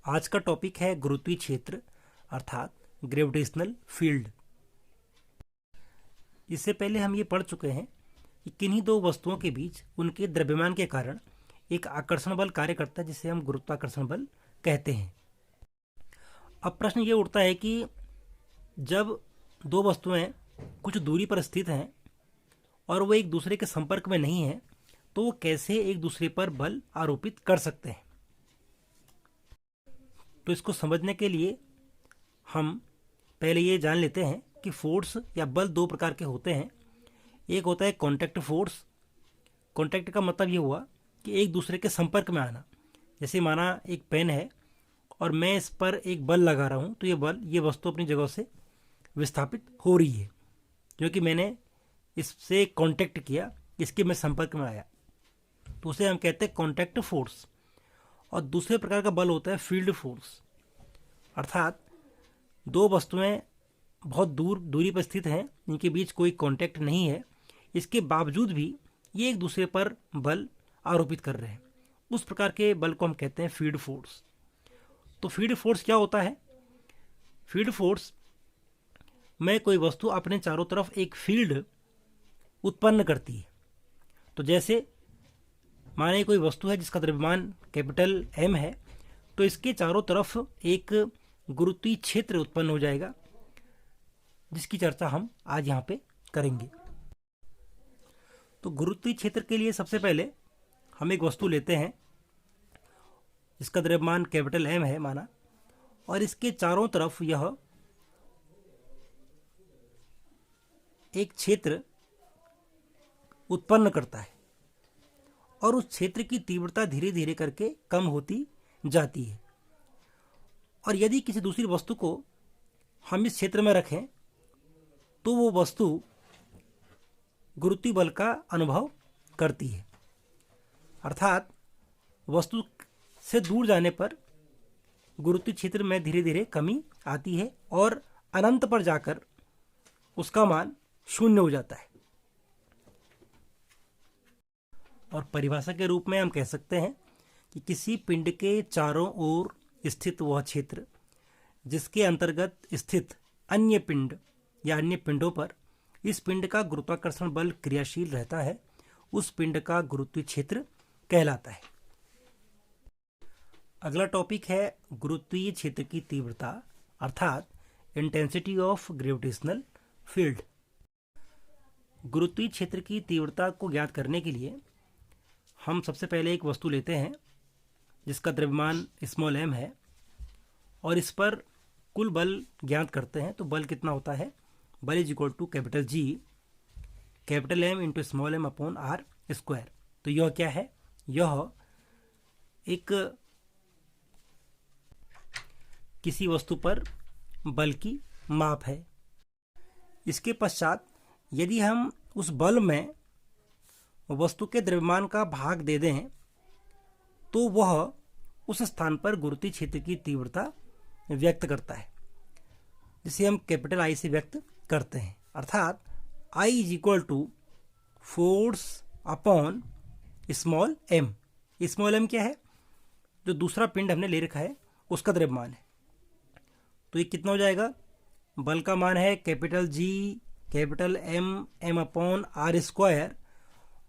आज का टॉपिक है गुरुत्वीय क्षेत्र अर्थात ग्रेविटेशनल फील्ड। इससे पहले हम ये पढ़ चुके हैं कि किन्हीं दो वस्तुओं के बीच उनके द्रव्यमान के कारण एक आकर्षण बल कार्य करता है जिसे हम गुरुत्वाकर्षण बल कहते हैं। अब प्रश्न ये उठता है कि जब दो वस्तुएं कुछ दूरी पर स्थित हैं और वो एक दूसरे के संपर्क में नहीं हैं तो वो कैसे एक दूसरे पर बल आरोपित कर सकते हैं। तो इसको समझने के लिए हम पहले ये जान लेते हैं कि फोर्स या बल दो प्रकार के होते हैं। एक होता है कॉन्टैक्ट फोर्स। कॉन्टैक्ट का मतलब ये हुआ कि एक दूसरे के संपर्क में आना। जैसे माना एक पेन है और मैं इस पर एक बल लगा रहा हूँ तो ये वस्तु अपनी जगह से विस्थापित हो रही है क्योंकि मैंने इससे कॉन्टैक्ट किया, इसके मैं संपर्क में आया, तो उसे हम कहते हैं कॉन्टैक्ट फोर्स। और दूसरे प्रकार का बल होता है फील्ड फोर्स, अर्थात दो वस्तुएं बहुत दूरी पर स्थित हैं, इनके बीच कोई कांटेक्ट नहीं है, इसके बावजूद भी ये एक दूसरे पर बल आरोपित कर रहे हैं। उस प्रकार के बल को हम कहते हैं फील्ड फोर्स। तो फील्ड फोर्स क्या होता है? फील्ड फोर्स में कोई वस्तु अपने चारों तरफ एक फील्ड उत्पन्न करती है। तो जैसे माने कोई वस्तु है जिसका द्रव्यमान कैपिटल एम है, तो इसके चारों तरफ एक गुरुत्वीय क्षेत्र उत्पन्न हो जाएगा जिसकी चर्चा हम आज यहाँ पे करेंगे। तो गुरुत्वीय क्षेत्र के लिए सबसे पहले हम एक वस्तु लेते हैं जिसका द्रव्यमान कैपिटल एम है माना, और इसके चारों तरफ यह एक क्षेत्र उत्पन्न करता है और उस क्षेत्र की तीव्रता धीरे धीरे करके कम होती जाती है। और यदि किसी दूसरी वस्तु को हम इस क्षेत्र में रखें तो वो वस्तु गुरुत्वीय बल का अनुभव करती है, अर्थात वस्तु से दूर जाने पर गुरुत्वीय क्षेत्र में धीरे धीरे कमी आती है और अनंत पर जाकर उसका मान शून्य हो जाता है। और परिभाषा के रूप में हम कह सकते हैं कि किसी पिंड के चारों ओर स्थित वह क्षेत्र जिसके अंतर्गत स्थित अन्य पिंड या अन्य पिंडों पर इस पिंड का गुरुत्वाकर्षण बल क्रियाशील रहता है, उस पिंड का गुरुत्वीय क्षेत्र कहलाता है। अगला टॉपिक है गुरुत्वीय क्षेत्र की तीव्रता अर्थात इंटेंसिटी ऑफ ग्रेविटेशनल फील्ड। गुरुत्वीय क्षेत्र की तीव्रता को ज्ञात करने के लिए हम सबसे पहले एक वस्तु लेते हैं जिसका द्रव्यमान स्मॉल एम है और इस पर कुल बल ज्ञात करते हैं। तो बल कितना होता है? बल is equal to capital G capital M into small M upon R square. तो यह क्या है? यह एक किसी वस्तु पर बल की माप है। इसके पश्चात यदि हम उस बल में वस्तु के द्रव्यमान का भाग दे दें तो वह उस स्थान पर गुरुत्वीय क्षेत्र की तीव्रता व्यक्त करता है, जिसे हम कैपिटल आई से व्यक्त करते हैं, अर्थात I is equal to force upon small m. Small m क्या है? जो दूसरा पिंड हमने ले रखा है उसका द्रव्यमान है। तो ये कितना हो जाएगा? बल का मान है capital G capital M M upon R square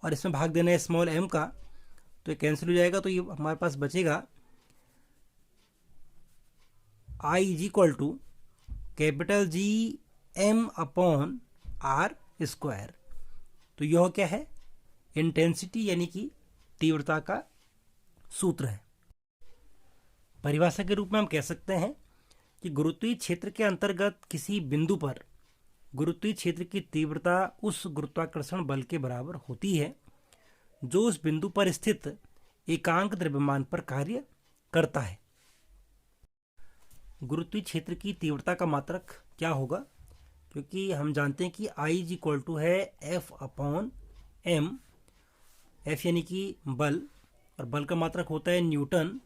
और इसमें भाग देना है स्मॉल एम का, तो ये कैंसिल हो जाएगा। तो ये हमारे पास बचेगा I is equal to capital G M upon R square. तो यह क्या है? इंटेंसिटी यानी कि तीव्रता का सूत्र है। परिभाषा के रूप में हम कह सकते हैं कि गुरुत्वीय क्षेत्र के अंतर्गत किसी बिंदु पर गुरुत्वीय क्षेत्र की तीव्रता उस गुरुत्वाकर्षण बल के बराबर होती है जो उस बिंदु पर स्थित एकांक द्रव्यमान पर कार्य करता है। गुरुत्वीय क्षेत्र की तीव्रता का मात्रक क्या होगा? क्योंकि हम जानते हैं कि I इज इक्वल टू है F अपॉन एम। F यानी कि बल और बल का मात्रक होता है न्यूटन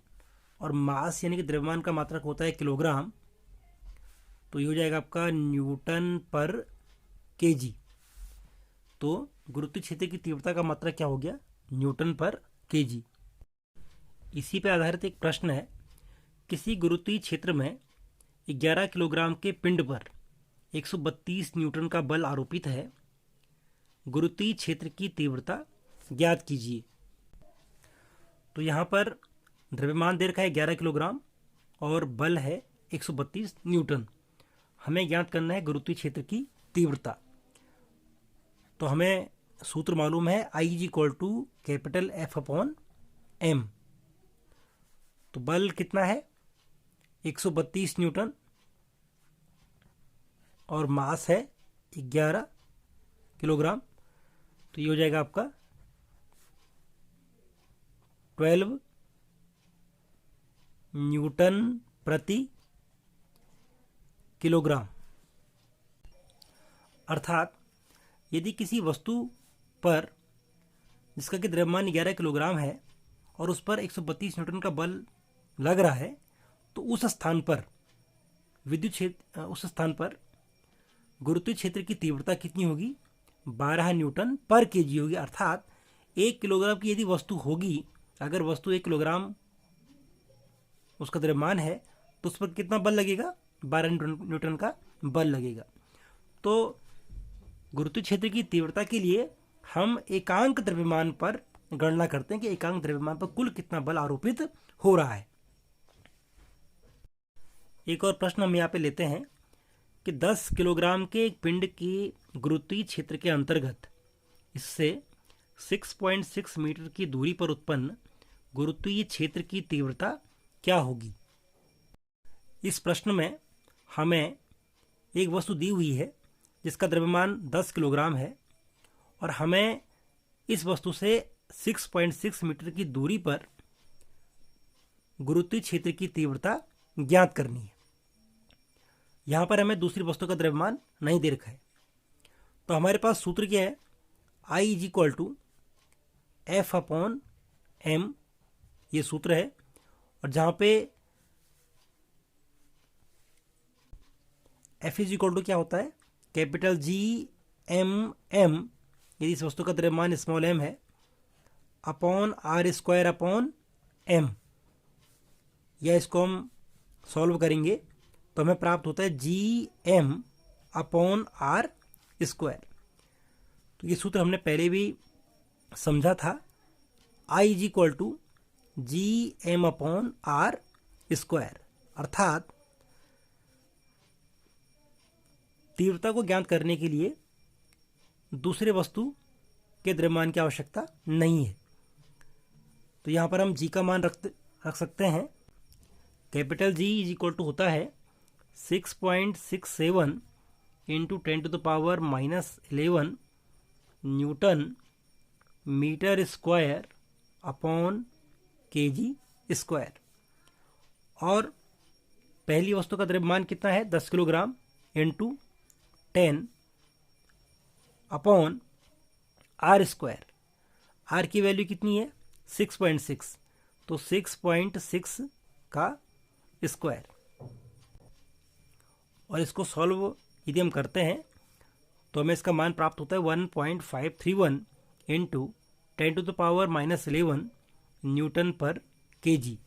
और मास यानी कि द्रव्यमान का मात्रक होता है किलोग्राम। तो ये हो जाएगा आपका न्यूटन पर केजी। तो गुरुत्वीय क्षेत्र की तीव्रता का मात्रक क्या हो गया? न्यूटन पर केजी। इसी पे आधारित एक प्रश्न है किसी गुरुत्वीय क्षेत्र में 11 किलोग्राम के पिंड पर 132 न्यूटन का बल आरोपित है। गुरुत्वीय क्षेत्र की तीव्रता ज्ञात कीजिए। तो यहाँ पर द्रव्यमान दे रखा है 11 किलोग्राम और बल है 132 न्यूटन। हमें ज्ञात करना है गुरुत्वीय क्षेत्र की तीव्रता। तो हमें सूत्र मालूम है I is equal to capital F upon M। तो बल कितना है 132 न्यूटन और मास है 11 किलोग्राम। तो ये हो जाएगा आपका 12 न्यूटन प्रति किलोग्राम। अर्थात यदि किसी वस्तु पर जिसका कि द्रव्यमान 11 किलोग्राम है और उस पर 132 न्यूटन का बल लग रहा है, तो उस स्थान पर गुरुत्वीय क्षेत्र की तीव्रता कितनी होगी 12 न्यूटन पर केजी होगी। अर्थात 1 किलोग्राम की यदि वस्तु होगी, अगर वस्तु 1 किलोग्राम उसका द्रव्यमान है तो उस पर कितना बल लगेगा 12 न्यूटन का बल लगेगा। तो गुरुत्वीय क्षेत्र की तीव्रता के लिए हम एकांक द्रव्यमान पर गणना करते हैं कि एकांक द्रव्यमान पर कुल कितना बल आरोपित हो रहा है। एक और प्रश्न हम यहाँ पे लेते हैं कि 10 किलोग्राम के एक पिंड के गुरुत्वीय क्षेत्र के अंतर्गत इससे 6.6 मीटर की दूरी पर उत्पन्न गुरुत्वीय क्षेत्र की तीव्रता क्या होगी। इस प्रश्न में हमें एक वस्तु दी हुई है जिसका द्रव्यमान 10 किलोग्राम है और हमें इस वस्तु से 6.6 मीटर की दूरी पर गुरुत्वीय क्षेत्र की तीव्रता ज्ञात करनी है। यहाँ पर हमें दूसरी वस्तु का द्रव्यमान नहीं दे रखा है। तो हमारे पास सूत्र क्या है I is equal to F upon M, ये सूत्र है। और जहाँ पे F इज इक्वल टू क्या होता है कैपिटल GMM, यदि इस वस्तु का द्रव्यमान स्मॉल m है, अपॉन R² अपॉन M, या इसको हम सॉल्व करेंगे तो हमें प्राप्त होता है GM अपॉन R²। तो ये सूत्र हमने पहले भी समझा था, I is equal to GM upon R²। अर्थात तीव्रता को ज्ञात करने के लिए दूसरे वस्तु के द्रव्यमान की आवश्यकता नहीं है। तो यहाँ पर हम G का मान रख सकते हैं। Capital G is equal to होता है 6.67 into 10⁻⁻11 newton metre square upon KG square. और पहली वस्तु का द्रव्यमान कितना है 10 किलोग्राम इंटू 10 अपॉन R²। R की वैल्यू कितनी है 6.6, तो 6.6 का स्क्वायर। और इसको सॉल्व यदि हम करते हैं तो हमें इसका मान प्राप्त होता है 1.531 इंटू 10⁻⁻11 न्यूटन पर केजी।